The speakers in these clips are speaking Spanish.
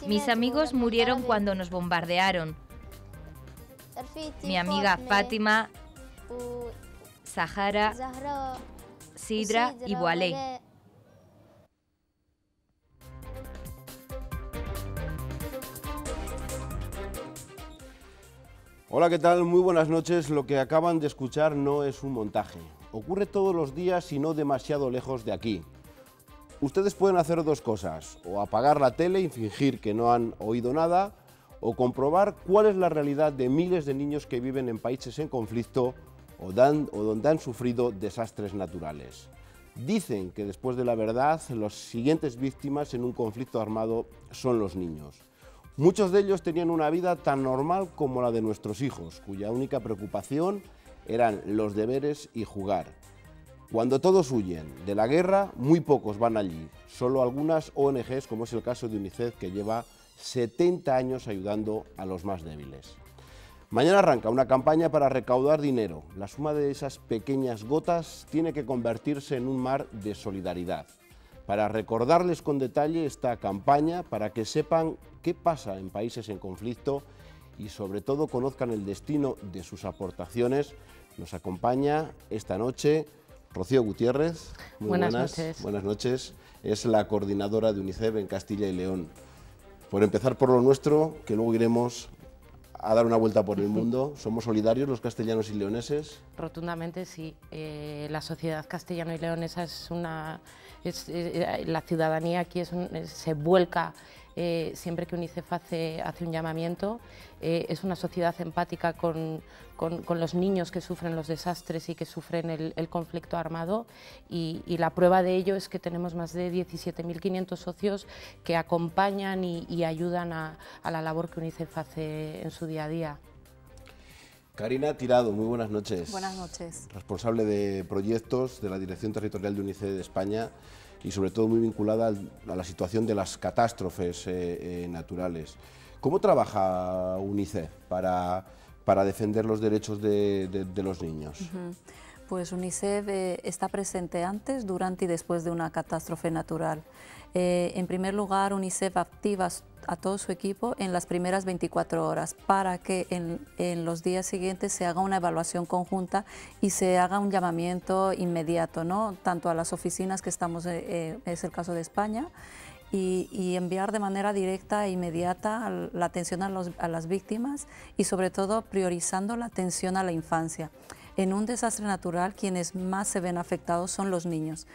Mis amigos murieron cuando nos bombardearon. Mi amiga Fátima, Sahara, Sidra y Boaley. Hola, ¿qué tal? Muy buenas noches. Lo que acaban de escuchar no es un montaje. Ocurre todos los días y no demasiado lejos de aquí. Ustedes pueden hacer dos cosas, o apagar la tele y fingir que no han oído nada, o comprobar cuál es la realidad de miles de niños que viven en países en conflicto o donde han sufrido desastres naturales. Dicen que después de la verdad, las siguientes víctimas en un conflicto armado son los niños. Muchos de ellos tenían una vida tan normal como la de nuestros hijos, cuya única preocupación eran los deberes y jugar. Cuando todos huyen de la guerra, muy pocos van allí, solo algunas ONGs, como es el caso de UNICEF, que lleva 70 años ayudando a los más débiles. Mañana arranca una campaña para recaudar dinero. La suma de esas pequeñas gotas tiene que convertirse en un mar de solidaridad. Para recordarles con detalle esta campaña, para que sepan qué pasa en países en conflicto y sobre todo conozcan el destino de sus aportaciones, nos acompaña esta noche Rocío Gutiérrez. Muy buenas noches. Buenas noches. Es la coordinadora de UNICEF en Castilla y León. Por empezar por lo nuestro, que luego iremos a dar una vuelta por el mundo. ¿Somos solidarios los castellanos y leoneses? Rotundamente sí. La sociedad castellano y leonesa la ciudadanía aquí se vuelca siempre que UNICEF hace un llamamiento. Es una sociedad empática con los niños que sufren los desastres y que sufren el conflicto armado, y la prueba de ello es que tenemos más de 17.500 socios que acompañan y ayudan a la labor que UNICEF hace en su día a día. Karina Tirado, muy buenas noches. Buenas noches. Responsable de proyectos de la Dirección Territorial de UNICEF de España y sobre todo muy vinculada a la situación de las catástrofes naturales. ¿Cómo trabaja UNICEF para defender los derechos de los niños? Pues UNICEF está presente antes, durante y después de una catástrofe natural. En primer lugar, UNICEF activa a todo su equipo en las primeras 24 horas para que en los días siguientes se haga una evaluación conjunta y se haga un llamamiento inmediato, ¿no? Tanto a las oficinas que estamos, es el caso de España, y enviar de manera directa e inmediata la atención a las víctimas y sobre todo priorizando la atención a la infancia. En un desastre natural, quienes más se ven afectados son los niños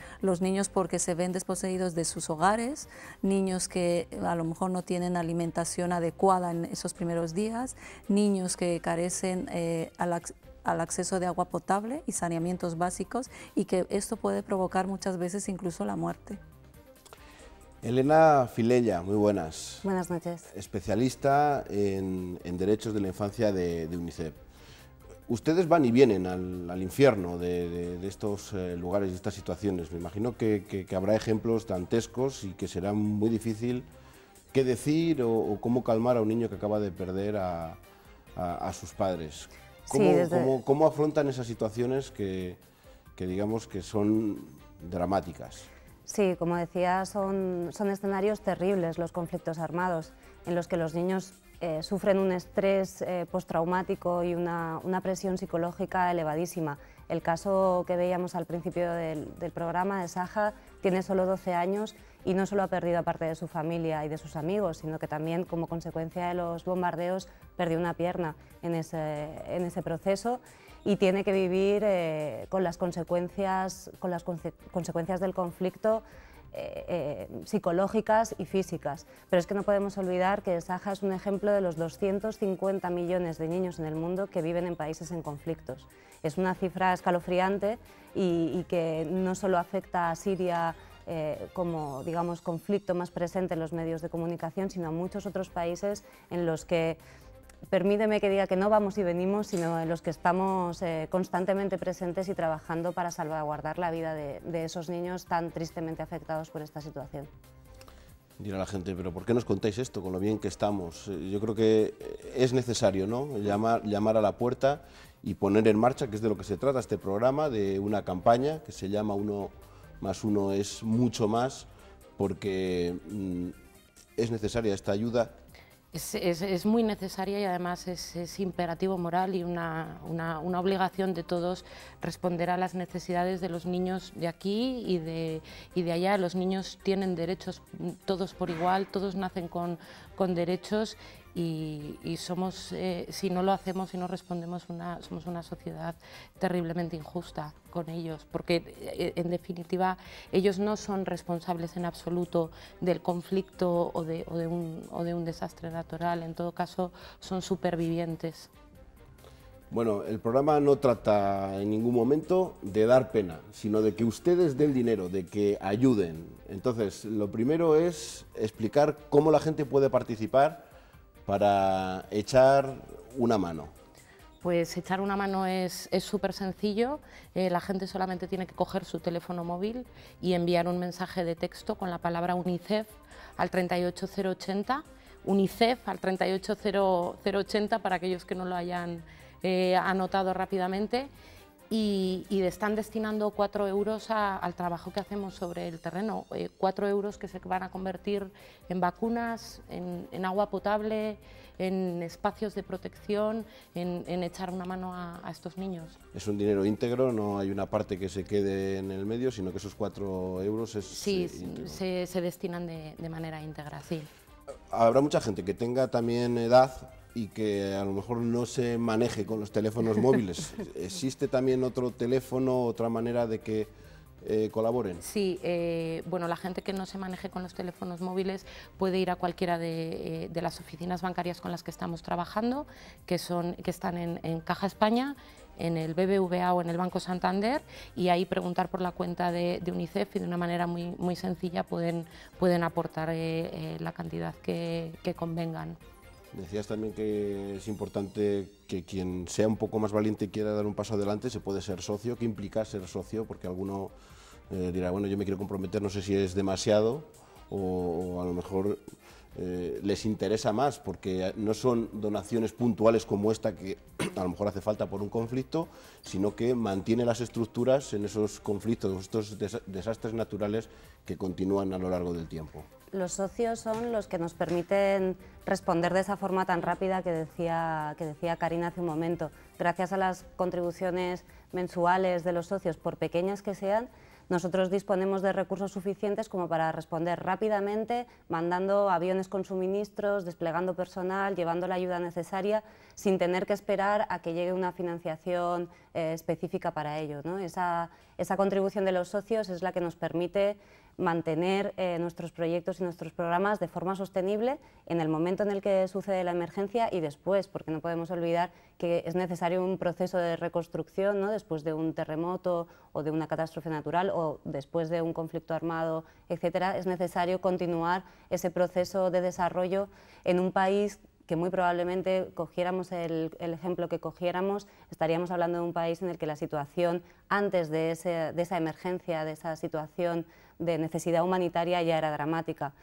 porque se ven desposeídos de sus hogares, niños que a lo mejor no tienen alimentación adecuada en esos primeros días, niños que carecen al acceso de agua potable y saneamientos básicos, y que esto puede provocar muchas veces incluso la muerte. Elena Filella, muy buenas. Buenas noches. Especialista en derechos de la infancia de UNICEF. Ustedes van y vienen al infierno de estos lugares y estas situaciones. Me imagino que habrá ejemplos dantescos y que será muy difícil qué decir o cómo calmar a un niño que acaba de perder a sus padres. ¿Cómo afrontan esas situaciones que digamos que son dramáticas? Sí, como decía, son escenarios terribles los conflictos armados, en los que los niños sufren un estrés postraumático y una presión psicológica elevadísima. El caso que veíamos al principio del programa de Saja tiene solo 12 años y no solo ha perdido a parte de su familia y de sus amigos, sino que también, como consecuencia de los bombardeos, perdió una pierna en ese proceso, y tiene que vivir con las consecuencias del conflicto psicológicas y físicas. Pero es que no podemos olvidar que Saja es un ejemplo de los 250 millones de niños en el mundo que viven en países en conflictos. Es una cifra escalofriante y que no solo afecta a Siria como, digamos, conflicto más presente en los medios de comunicación, sino a muchos otros países en los que, permíteme que diga que no vamos y venimos, sino en los que estamos constantemente presentes y trabajando para salvaguardar la vida de esos niños tan tristemente afectados por esta situación. Dirá la gente, pero ¿por qué nos contáis esto con lo bien que estamos? Yo creo que es necesario, ¿no?, llamar a la puerta y poner en marcha, que es de lo que se trata este programa, de una campaña que se llama 1 más 1 es mucho más, porque ¿Es necesaria esta ayuda? Es muy necesaria y además es imperativo moral y una obligación de todos responder a las necesidades de los niños de aquí y de allá. Los niños tienen derechos todos por igual, todos nacen con derechos y somos, si no lo hacemos, si no respondemos, somos una sociedad terriblemente injusta con ellos, porque en definitiva ellos no son responsables en absoluto del conflicto o de un desastre natural, en todo caso son supervivientes. Bueno, el programa no trata en ningún momento de dar pena, sino de que ustedes den dinero, de que ayuden. Entonces, lo primero es explicar cómo la gente puede participar para echar una mano. Pues echar una mano es súper sencillo. La gente solamente tiene que coger su teléfono móvil y enviar un mensaje de texto con la palabra UNICEF al 38080, UNICEF al 38080 para aquellos que no lo hayan anotado rápidamente, y están destinando 4 euros al trabajo que hacemos sobre el terreno, 4 euros que se van a convertir en vacunas, en agua potable, en espacios de protección, en echar una mano a estos niños. Es un dinero íntegro, no hay una parte que se quede en el medio, sino que esos 4 euros es sí, se destinan de manera íntegra, sí. Habrá mucha gente que tenga también edad y que a lo mejor no se maneje con los teléfonos móviles. ¿Existe también otro teléfono, otra manera de que colaboren? Sí, bueno, la gente que no se maneje con los teléfonos móviles puede ir a cualquiera de las oficinas bancarias con las que estamos trabajando, que están en Caja España, en el BBVA o en el Banco Santander, y ahí preguntar por la cuenta de UNICEF y de una manera muy sencilla pueden aportar la cantidad que convengan. Decías también que es importante que quien sea un poco más valiente y quiera dar un paso adelante se puede ser socio. ¿Qué implica ser socio? Porque alguno dirá, bueno, yo me quiero comprometer, no sé si es demasiado o a lo mejor les interesa más, porque no son donaciones puntuales como esta que a lo mejor hace falta por un conflicto, sino que mantiene las estructuras en esos conflictos, estos desastres naturales que continúan a lo largo del tiempo. Los socios son los que nos permiten responder de esa forma tan rápida que decía Karina hace un momento. Gracias a las contribuciones mensuales de los socios, por pequeñas que sean, nosotros disponemos de recursos suficientes como para responder rápidamente, mandando aviones con suministros, desplegando personal, llevando la ayuda necesaria, sin tener que esperar a que llegue una financiación específica para ello, ¿no? Esa contribución de los socios es la que nos permite mantener nuestros proyectos y nuestros programas de forma sostenible en el momento en el que sucede la emergencia y después, porque no podemos olvidar que es necesario un proceso de reconstrucción, ¿no? Después de un terremoto o de una catástrofe natural o después de un conflicto armado, etcétera, es necesario continuar ese proceso de desarrollo en un país que muy probablemente, cogiéramos el ejemplo que cogiéramos, estaríamos hablando de un país en el que la situación antes de esa emergencia, de esa situación de necesidad humanitaria ya era dramática.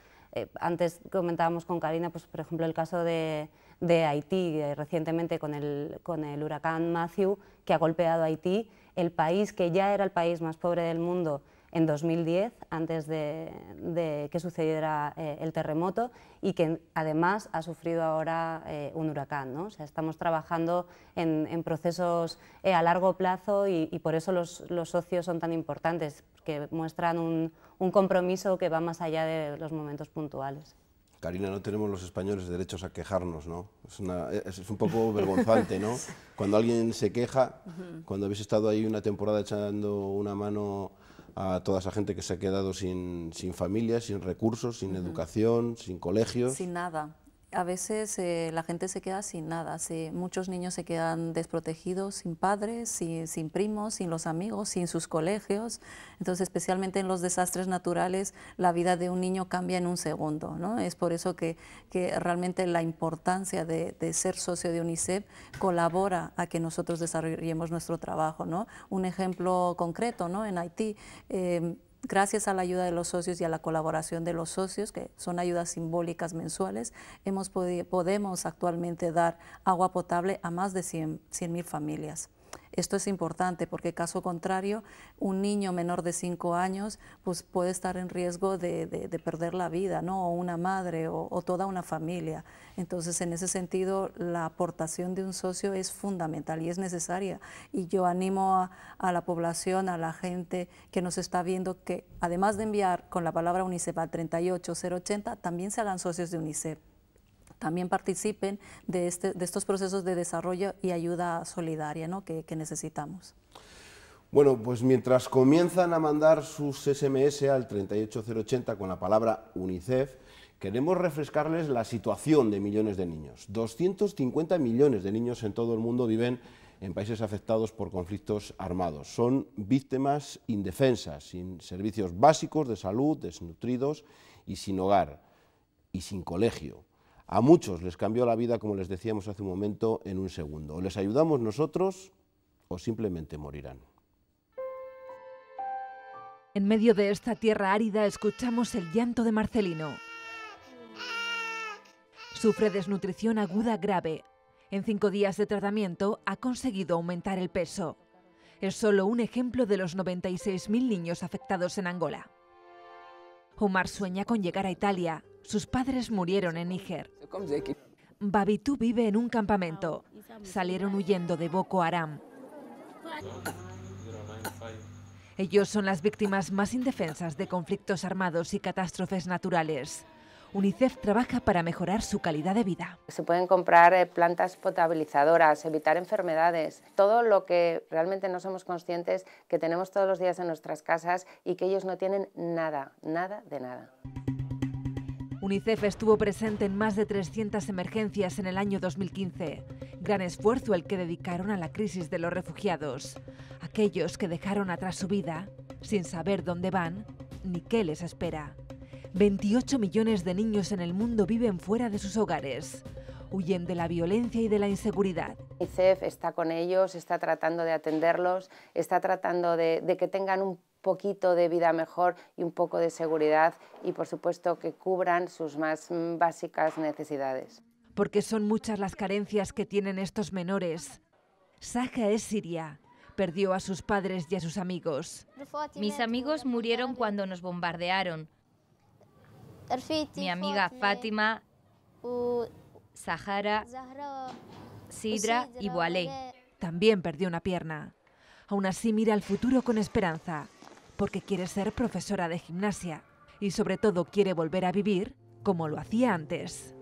Antes comentábamos con Karina, pues, por ejemplo, el caso de Haití, recientemente con el huracán Matthew, que ha golpeado a Haití, el país que ya era el país más pobre del mundo en 2010, antes de que sucediera el terremoto, y que además ha sufrido ahora un huracán, ¿no? O sea, estamos trabajando en procesos a largo plazo y por eso los socios son tan importantes, que muestran un compromiso que va más allá de los momentos puntuales. Karina, no tenemos los españoles derechos a quejarnos, ¿no? Es un poco vergonzante, ¿no? Cuando alguien se queja, cuando habéis estado ahí una temporada echando una mano a toda esa gente que se ha quedado sin familia, sin recursos, sin educación, sin colegios. Sin nada. A veces la gente se queda sin nada. Muchos niños se quedan desprotegidos, sin padres, sin primos, sin los amigos, sin sus colegios. Entonces, especialmente en los desastres naturales, la vida de un niño cambia en un segundo, ¿no? Es por eso que realmente la importancia de ser socio de UNICEF colabora a que nosotros desarrollemos nuestro trabajo, ¿no? Un ejemplo concreto, ¿no? En Haití, gracias a la ayuda de los socios y a la colaboración de los socios, que son ayudas simbólicas mensuales, podemos actualmente dar agua potable a más de 100.000 familias. Esto es importante porque, caso contrario, un niño menor de 5 años pues, puede estar en riesgo de perder la vida, ¿no? O una madre o toda una familia. Entonces, en ese sentido, la aportación de un socio es fundamental y es necesaria. Y yo animo a la población, a la gente que nos está viendo, que además de enviar con la palabra UNICEF al 38080, también se hagan socios de UNICEF. También participen de estos procesos de desarrollo y ayuda solidaria, ¿no? que necesitamos. Bueno, pues mientras comienzan a mandar sus SMS al 38080 con la palabra UNICEF, queremos refrescarles la situación de millones de niños. 250 millones de niños en todo el mundo viven en países afectados por conflictos armados. Son víctimas indefensas, sin servicios básicos de salud, desnutridos y sin hogar y sin colegio. A muchos les cambió la vida, como les decíamos hace un momento, en un segundo. O les ayudamos nosotros o simplemente morirán. En medio de esta tierra árida escuchamos el llanto de Marcelino. Sufre desnutrición aguda grave. En 5 días de tratamiento ha conseguido aumentar el peso. Es solo un ejemplo de los 96.000 niños afectados en Angola. Omar sueña con llegar a Italia. Sus padres murieron en Níger. Babitu vive en un campamento. Salieron huyendo de Boko Haram. Ellos son las víctimas más indefensas de conflictos armados y catástrofes naturales. UNICEF trabaja para mejorar su calidad de vida. Se pueden comprar plantas potabilizadoras, evitar enfermedades, todo lo que realmente no somos conscientes que tenemos todos los días en nuestras casas y que ellos no tienen nada, nada de nada. UNICEF estuvo presente en más de 300 emergencias en el año 2015. Gran esfuerzo el que dedicaron a la crisis de los refugiados. Aquellos que dejaron atrás su vida sin saber dónde van ni qué les espera. 28 millones de niños en el mundo viven fuera de sus hogares. Huyen de la violencia y de la inseguridad. UNICEF está con ellos, está tratando de atenderlos, está tratando de que tengan un poquito de vida mejor y un poco de seguridad y, por supuesto, que cubran sus más básicas necesidades. Porque son muchas las carencias que tienen estos menores. Saja es siria. Perdió a sus padres y a sus amigos. Mis amigos murieron cuando nos bombardearon. Mi amiga Fátima, Sahara, Sidra y Boalé. También perdió una pierna. Aún así mira al futuro con esperanza, porque quiere ser profesora de gimnasia y sobre todo quiere volver a vivir como lo hacía antes.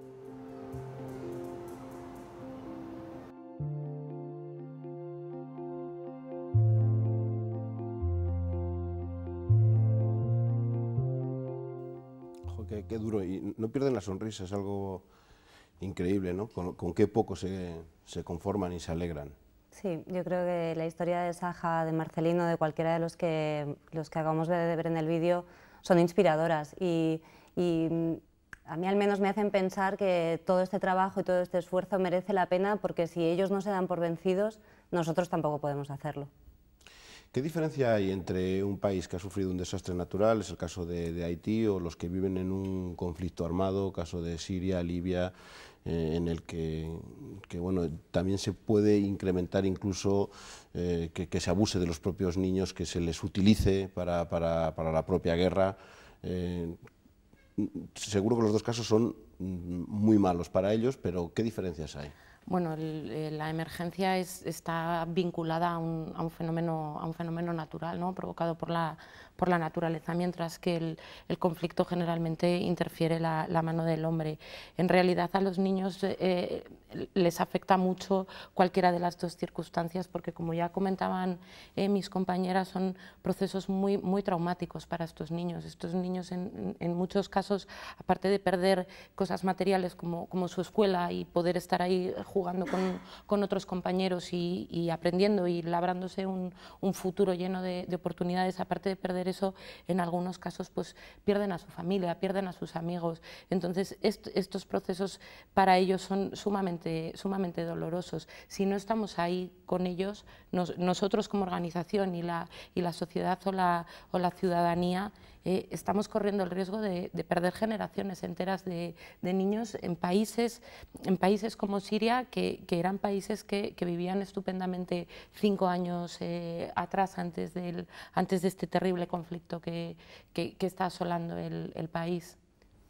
Qué duro, y no pierden la sonrisa, es algo increíble, ¿no? Con qué poco se conforman y se alegran. Sí, yo creo que la historia de Saja, de Marcelino, de cualquiera de los que acabamos de ver en el vídeo, son inspiradoras y a mí al menos me hacen pensar que todo este trabajo y todo este esfuerzo merece la pena, porque si ellos no se dan por vencidos, nosotros tampoco podemos hacerlo. ¿Qué diferencia hay entre un país que ha sufrido un desastre natural, es el caso de Haití, o los que viven en un conflicto armado, caso de Siria, Libia, en el que bueno, también se puede incrementar incluso que se abuse de los propios niños, que se les utilice para la propia guerra? Seguro que los dos casos son muy malos para ellos, pero ¿qué diferencias hay? Bueno, la emergencia está vinculada a un fenómeno natural, ¿no? Provocado por la naturaleza, mientras que el conflicto generalmente interfiere la mano del hombre. En realidad a los niños les afecta mucho cualquiera de las dos circunstancias, porque, como ya comentaban mis compañeras, son procesos muy traumáticos para estos niños. Estos niños en muchos casos, aparte de perder cosas materiales como su escuela y poder estar ahí jugando con otros compañeros y aprendiendo y labrándose un futuro lleno de oportunidades, aparte de perder eso, en algunos casos pues pierden a su familia, pierden a sus amigos. Entonces estos procesos para ellos son sumamente dolorosos. Si no estamos ahí con ellos, nosotros como organización y la sociedad o la ciudadanía, estamos corriendo el riesgo de perder generaciones enteras de niños en países como Siria, que eran países que vivían estupendamente 5 años atrás, antes de este terrible conflicto que está asolando el país.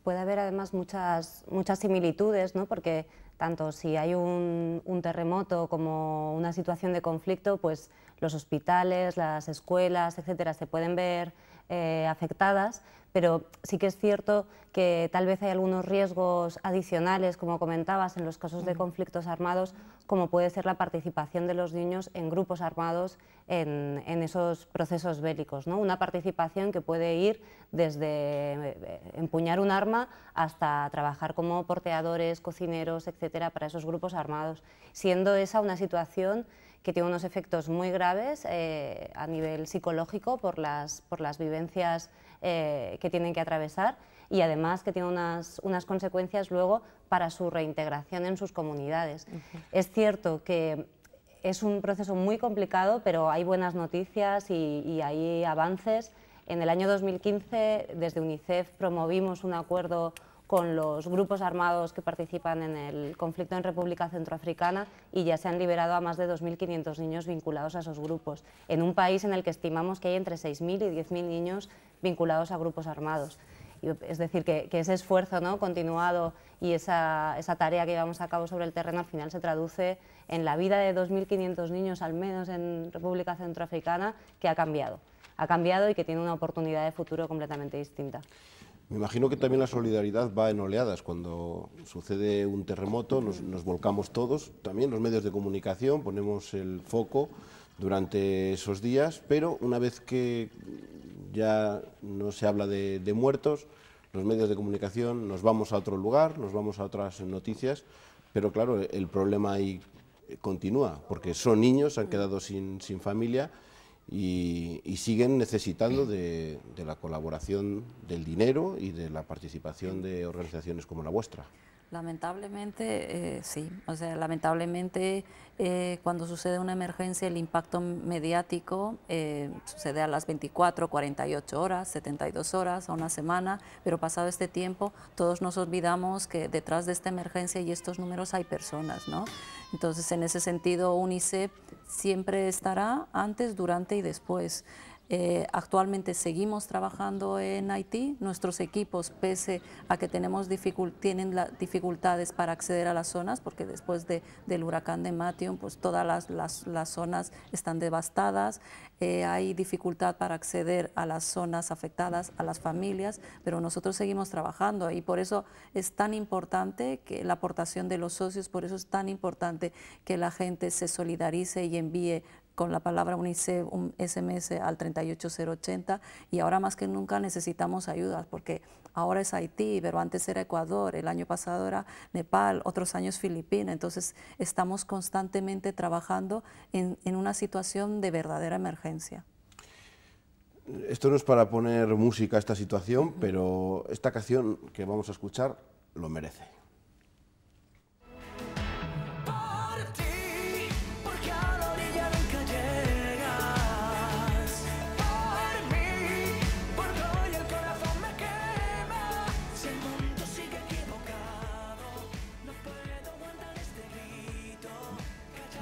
Puede haber además muchas similitudes, ¿no? Porque tanto si hay un terremoto como una situación de conflicto, pues los hospitales, las escuelas, etcétera, se pueden ver afectadas, pero sí que es cierto que tal vez hay algunos riesgos adicionales, como comentabas, en los casos de conflictos armados, como puede ser la participación de los niños en grupos armados en esos procesos bélicos, ¿no? Una participación que puede ir desde empuñar un arma hasta trabajar como porteadores, cocineros, etcétera, para esos grupos armados, siendo esa una situación que tiene unos efectos muy graves a nivel psicológico por las vivencias que tienen que atravesar, y además que tiene unas consecuencias luego para su reintegración en sus comunidades. Es cierto que es un proceso muy complicado, pero hay buenas noticias y hay avances. En el año 2015, desde UNICEF, promovimos un acuerdo con los grupos armados que participan en el conflicto en República Centroafricana, y ya se han liberado a más de 2.500 niños vinculados a esos grupos, en un país en el que estimamos que hay entre 6.000 y 10.000 niños vinculados a grupos armados. Es decir, que ese esfuerzo, ¿no?, continuado, y esa tarea que llevamos a cabo sobre el terreno al final se traduce en la vida de 2.500 niños al menos en República Centroafricana, que ha cambiado y que tiene una oportunidad de futuro completamente distinta. Me imagino que también la solidaridad va en oleadas. Cuando sucede un terremoto nos volcamos todos, también los medios de comunicación, ponemos el foco durante esos días, pero una vez que ya no se habla de muertos, los medios de comunicación nos vamos a otro lugar, nos vamos a otras noticias, pero claro, el problema ahí continúa, porque son niños, han quedado sin familia, y siguen necesitando de la colaboración del dinero y de la participación de organizaciones como la vuestra. Lamentablemente, sí. O sea, lamentablemente cuando sucede una emergencia, el impacto mediático sucede a las 24, 48 horas, 72 horas, a una semana, pero pasado este tiempo todos nos olvidamos que detrás de esta emergencia y estos números hay personas, ¿no? Entonces, en ese sentido, UNICEF siempre estará antes, durante y después. Actualmente seguimos trabajando en Haití. Nuestros equipos, pese a que tienen dificultades para acceder a las zonas, porque después del huracán de Matthew, pues todas las zonas están devastadas, hay dificultad para acceder a las zonas afectadas, a las familias, pero nosotros seguimos trabajando, y por eso es tan importante que la aportación de los socios, por eso es tan importante que la gente se solidarice y envíe con la palabra UNICEF un SMS al 38080, y ahora más que nunca necesitamos ayuda, porque ahora es Haití, pero antes era Ecuador, el año pasado era Nepal, otros años Filipinas. Entonces estamos constantemente trabajando en una situación de verdadera emergencia. Esto no es para poner música a esta situación, pero esta canción que vamos a escuchar lo merece.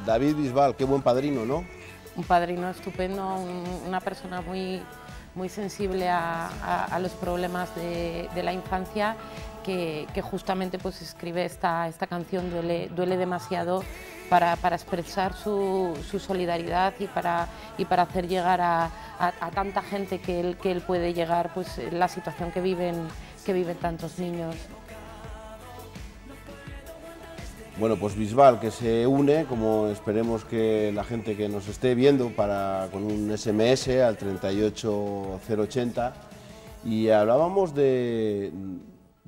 David Bisbal, qué buen padrino, ¿no? Un padrino estupendo, una persona muy sensible a los problemas de la infancia, que justamente pues escribe esta canción, duele demasiado, para expresar su solidaridad y para hacer llegar a tanta gente que él puede llegar, pues la situación que viven tantos niños. Bueno, pues Bisbal, que se une, como esperemos que la gente que nos esté viendo, con un SMS al 38080, y hablábamos de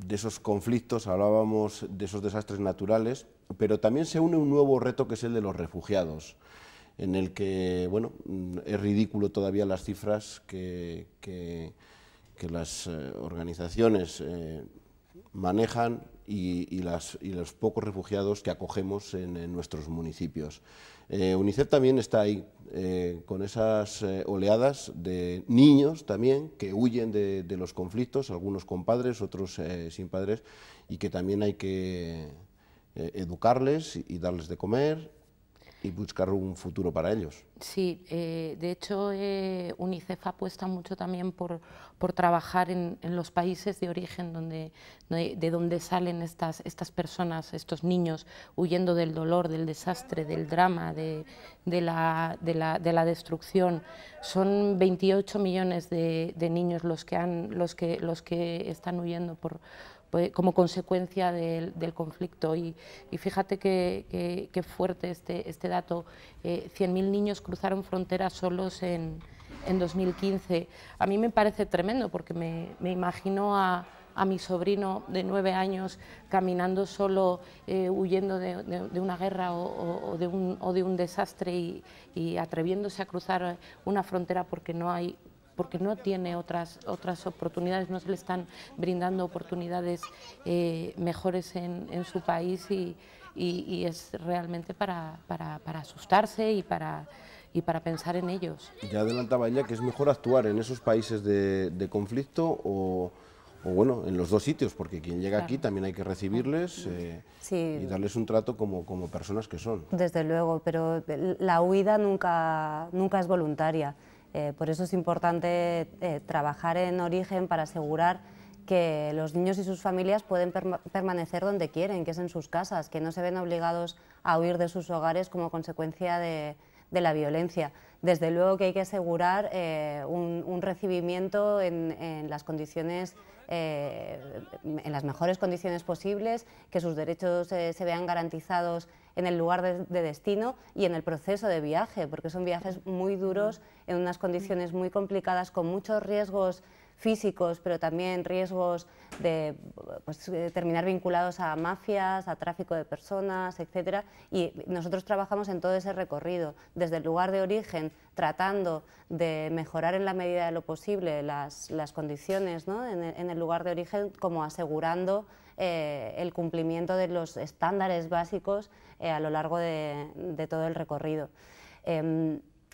esos conflictos, hablábamos de esos desastres naturales, pero también se une un nuevo reto, que es el de los refugiados, en el que, bueno, es ridículo todavía las cifras que las organizaciones manejan y los pocos refugiados que acogemos en nuestros municipios. UNICEF también está ahí, con esas oleadas de niños también que huyen de los conflictos, algunos con padres, otros sin padres, y que también hay que educarles y darles de comer y buscar un futuro para ellos. Sí, de hecho UNICEF apuesta mucho también por trabajar en los países de origen de donde salen estas personas, estos niños, huyendo del dolor, del desastre, del drama, de la destrucción. Son 28 millones de niños los que están huyendo como consecuencia del conflicto, y fíjate qué fuerte este dato. 100.000 niños cruzaron fronteras solos en 2015. A mí me parece tremendo porque me imagino a mi sobrino de 9 años caminando solo, huyendo de una guerra o de un desastre y atreviéndose a cruzar una frontera porque no tiene otras oportunidades, no se le están brindando oportunidades mejores en su país, y es realmente para asustarse y para pensar en ellos. Ya adelantaba ella que es mejor actuar en esos países de conflicto o bueno, en los dos sitios, porque quien llega aquí también hay que recibirles y darles un trato como personas que son. Desde luego, pero la huida nunca es voluntaria. Por eso es importante trabajar en origen para asegurar que los niños y sus familias pueden permanecer donde quieren, que es en sus casas, que no se ven obligados a huir de sus hogares como consecuencia de la violencia. Desde luego que hay que asegurar un recibimiento en las condiciones, en las mejores condiciones posibles, que sus derechos se vean garantizados en el lugar de destino y en el proceso de viaje, porque son viajes muy duros, en unas condiciones muy complicadas, con muchos riesgos físicos, pero también riesgos de terminar vinculados a mafias, a tráfico de personas, etcétera. Y nosotros trabajamos en todo ese recorrido, desde el lugar de origen, tratando de mejorar en la medida de lo posible las condiciones, ¿no?, en el lugar de origen, como asegurando el cumplimiento de los estándares básicos a lo largo de todo el recorrido.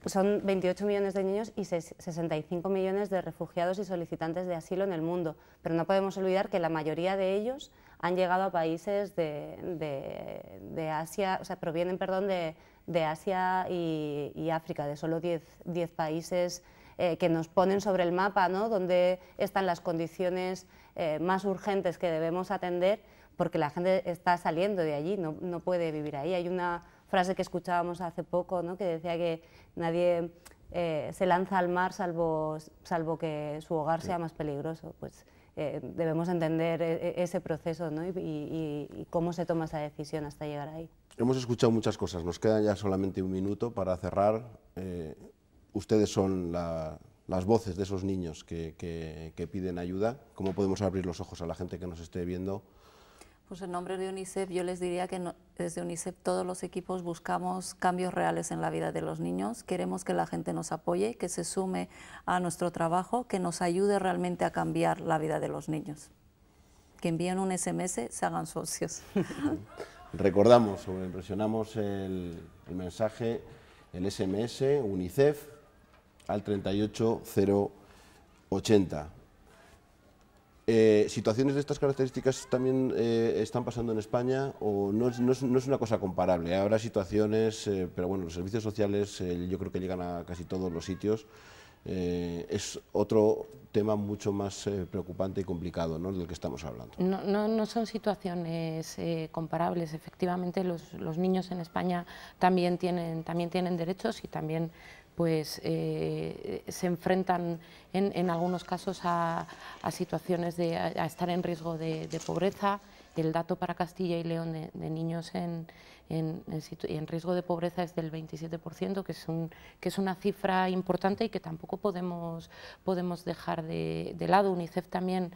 Son 28 millones de niños y 65 millones de refugiados y solicitantes de asilo en el mundo, pero no podemos olvidar que la mayoría de ellos han llegado a países de Asia, o sea, provienen, perdón, de Asia y África, de solo 10 países que nos ponen sobre el mapa, ¿no?, donde están las condiciones más urgentes que debemos atender, porque la gente está saliendo de allí, no puede vivir ahí. Hay una frase que escuchábamos hace poco, ¿no?, que decía que nadie se lanza al mar salvo que su hogar sea más peligroso. Pues debemos entender ese proceso, ¿no?, y cómo se toma esa decisión hasta llegar ahí. Hemos escuchado muchas cosas, nos queda ya solamente un minuto para cerrar. Ustedes son las voces de esos niños que piden ayuda. ¿Cómo podemos abrir los ojos a la gente que nos esté viendo? Pues en nombre de UNICEF yo les diría que desde UNICEF todos los equipos buscamos cambios reales en la vida de los niños. Queremos que la gente nos apoye, que se sume a nuestro trabajo, que nos ayude realmente a cambiar la vida de los niños. Que envíen un SMS, se hagan socios. Recordamos, impresionamos el mensaje, el SMS, UNICEF, al 38080. ¿Situaciones de estas características también están pasando en España o no es una cosa comparable? Habrá situaciones, pero bueno, los servicios sociales yo creo que llegan a casi todos los sitios. Es otro tema mucho más preocupante y complicado, ¿no?, del que estamos hablando. No son situaciones comparables. Efectivamente, los niños en España también tienen derechos y también pues se enfrentan en algunos casos a situaciones a estar en riesgo de pobreza, el dato para Castilla y León de niños en riesgo de pobreza es del 27%, que es una cifra importante y que tampoco podemos dejar de lado. UNICEF también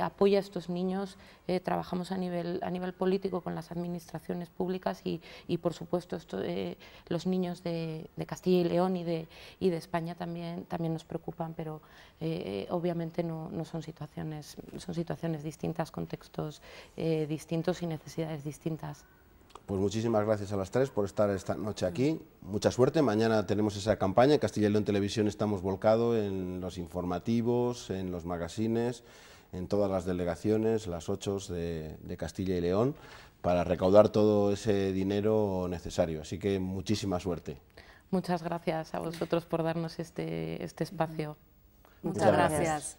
apoya a estos niños, trabajamos a nivel político con las administraciones públicas y por supuesto los niños de Castilla y León y de España también nos preocupan, pero obviamente no son situaciones distintas, contextos distintos y necesidades distintas. Pues muchísimas gracias a las tres por estar esta noche aquí. Mucha suerte. Mañana tenemos esa campaña. En Castilla y León Televisión estamos volcados en los informativos, en los magazines, en todas las delegaciones, las 8 de Castilla y León, para recaudar todo ese dinero necesario. Así que muchísima suerte. Muchas gracias a vosotros por darnos este espacio. Muchas gracias.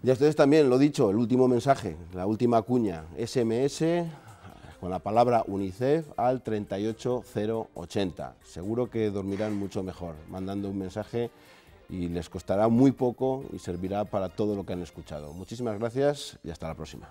Y a ustedes también, lo dicho, el último mensaje, la última cuña, SMS con la palabra UNICEF al 38080. Seguro que dormirán mucho mejor mandando un mensaje y les costará muy poco y servirá para todo lo que han escuchado. Muchísimas gracias y hasta la próxima.